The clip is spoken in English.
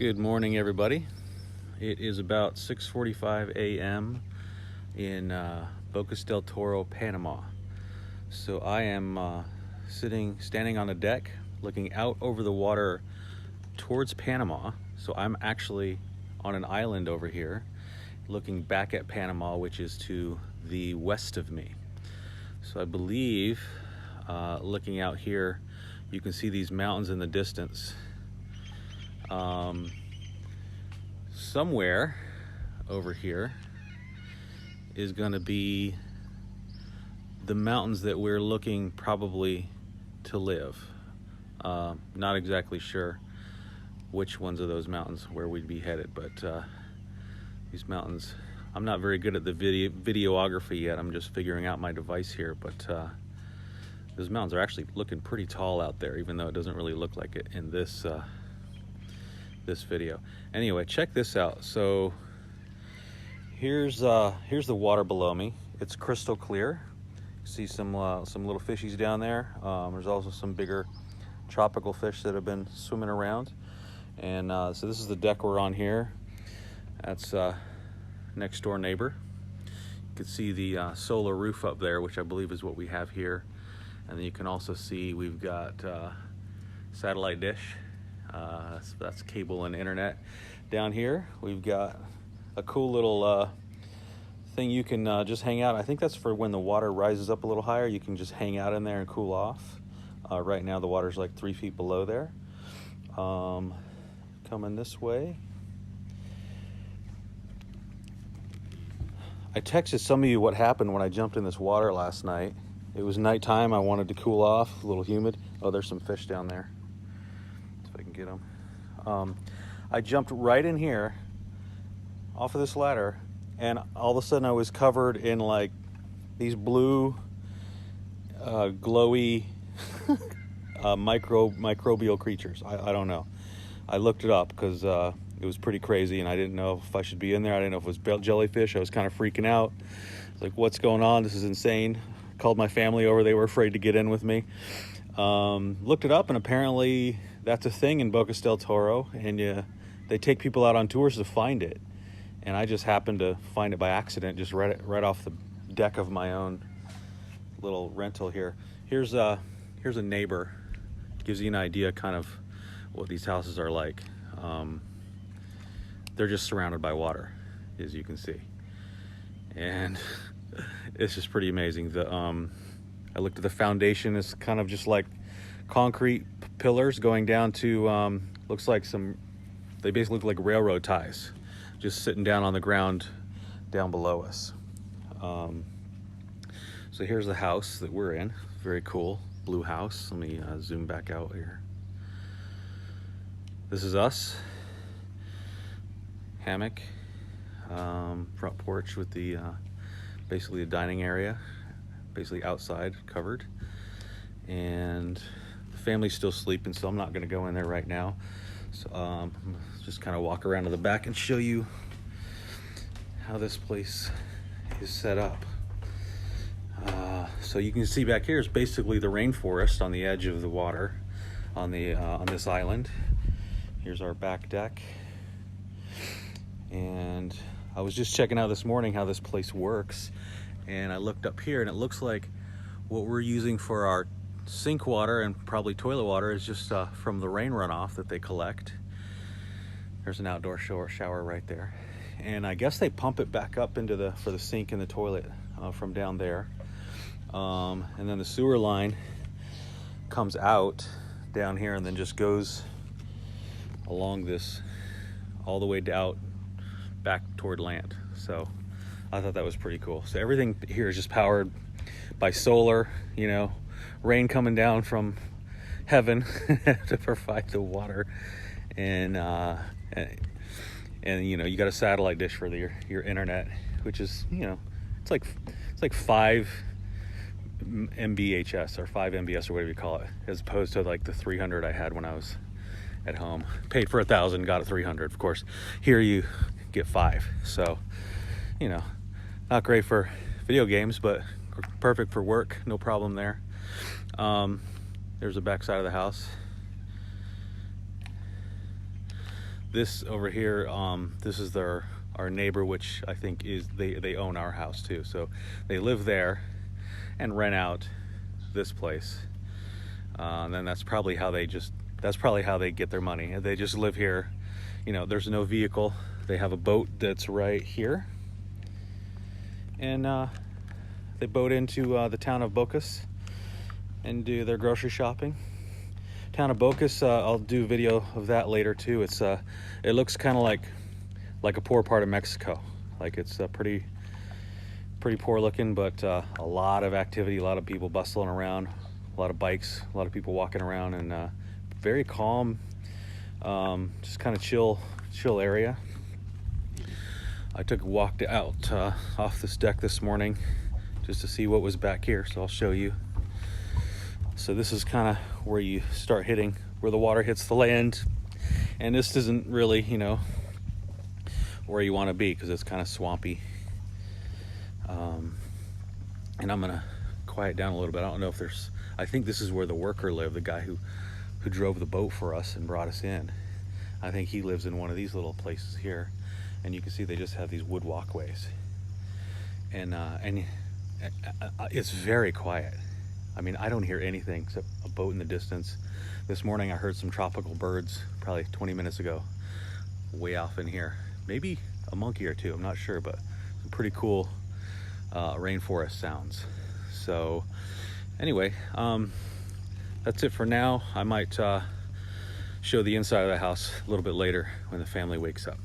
Good morning, everybody. It is about 6:45 a.m. in Bocas del Toro, Panama. So I am standing on the deck, looking out over the water towards Panama. So I'm actually on an island over here, looking back at Panama, which is to the west of me. So I believe, looking out here, you can see these mountains in the distance. Somewhere over here is going to be the mountains that we're looking probably to live. Not exactly sure which ones of those mountains where we'd be headed, but these mountains, I'm not very good at the videography yet. I'm just figuring out my device here, but those mountains are actually looking pretty tall out there, even though it doesn't really look like it in this video. Anyway, check this out. So here's the water below me. It's crystal clear. You see some little fishies down there. There's also some bigger tropical fish that have been swimming around. And so this is the deck we're on here. That's next door neighbor. You can see the solar roof up there, which I believe is what we have here. And then you can also see we've got satellite dish. So that's cable and internet. Down here we've got a cool little thing you can just hang out. I think that's for when the water rises up a little higher. You can just hang out in there and cool off. Right now the water's like 3 feet below there. Coming this way, I texted some of you what happened when I jumped in this water last night. It was nighttime. I wanted to cool off, a little humid. Oh, there's some fish down there. I can get them. I jumped right in here off of this ladder, and all of a sudden I was covered in like these blue glowy microbial creatures. I don't know. I looked it up because it was pretty crazy, and I didn't know if I should be in there. I didn't know if it was jellyfish. I was kind of freaking out. I was like, what's going on? This is insane. Called my family over. They were afraid to get in with me. Looked it up, and apparently that's a thing in Bocas del Toro, and they take people out on tours to find it. And I just happened to find it by accident, just right off the deck of my own little rental here. Here's a neighbor. Gives you an idea kind of what these houses are like. They're just surrounded by water, as you can see. And it's just pretty amazing. I looked at the foundation. It's kind of just like concrete pillars going down to looks like they basically look like railroad ties just sitting down on the ground down below us. So here's the house that we're in. Very cool blue house. Let me zoom back out here. This is us. Hammock, front porch with the basically a dining area, basically outside covered, and the family's still sleeping, so I'm not going to go in there right now. So just kind of walk around to the back and show you how this place is set up. So you can see back here is basically the rainforest on the edge of the water on this island. Here's our back deck, and I was just checking out this morning how this place works, and I looked up here, and it looks like what we're using for our sink water and probably toilet water is just from the rain runoff that they collect. There's an outdoor shower right there, and I guess they pump it back up into for the sink and the toilet from down there, and then the sewer line comes out down here and then just goes along this all the way out back toward land. So I thought that was pretty cool. So everything here is just powered by solar, rain coming down from heaven to provide the water, and you got a satellite dish for your internet, which is it's like 5 mbhs or 5 mbs or whatever you call it, as opposed to like the 300 I had when I was at home. Paid for 1,000, got a 300. Of course, here you get 5. So, not great for video games, but perfect for work. No problem there. There's the back side of the house. This over here, this is our neighbor, which I think is they own our house too. So they live there and rent out this place. And then that's probably how they get their money. They just live here. You know, there's no vehicle. They have a boat that's right here, and they boat into the town of Bocas and do their grocery shopping. Town of Bocas, I'll do a video of that later too. It's it looks kind of like a poor part of Mexico. Like it's pretty poor looking, but a lot of activity, a lot of people bustling around, a lot of bikes, a lot of people walking around, and very calm, just kind of chill area. I took a walk out off this deck this morning just to see what was back here, so I'll show you. So this is kind of where you start hitting, where the water hits the land, and this isn't really, you know, where you want to be because it's kind of swampy. And I'm gonna quiet down a little bit. I don't know if there's, I think this is where the worker lived, the guy who drove the boat for us and brought us in. I think he lives in one of these little places here, and you can see they just have these wood walkways, and it's very quiet. I mean, I don't hear anything except a boat in the distance. This morning I heard some tropical birds probably 20 minutes ago way off in here. Maybe a monkey or two, I'm not sure, but some pretty cool rainforest sounds. So anyway, that's it for now. I might show the inside of the house a little bit later when the family wakes up.